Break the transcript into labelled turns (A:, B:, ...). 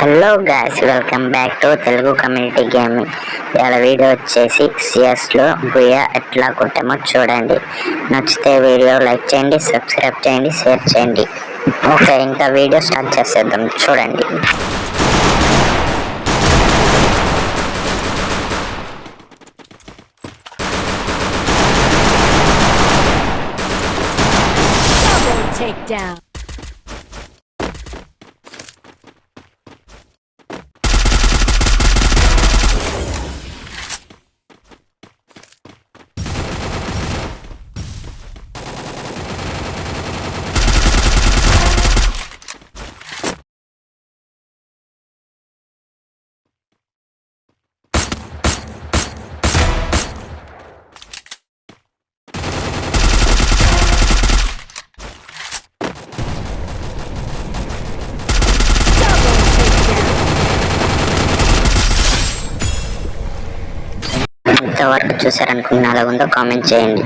A: Hello guys, welcome back to Telugu community gaming. ఇవాళ video వచ్చేసి సిఎస్లో బుయా ఎట్లా కొట్టామో చూడండి. నచ్చితే వీడియో లైక్ చేయండి, సబ్స్క్రైబ్ చేయండి, షేర్ చేయండి. ఓకే, ఇంకా వీడియో స్టార్ట్ చేసేద్దాం, చూడండి.
B: Takedown.
A: ఇంతవరకు చూసారనుకున్న అలా ఉందో కామెంట్ చేయండి.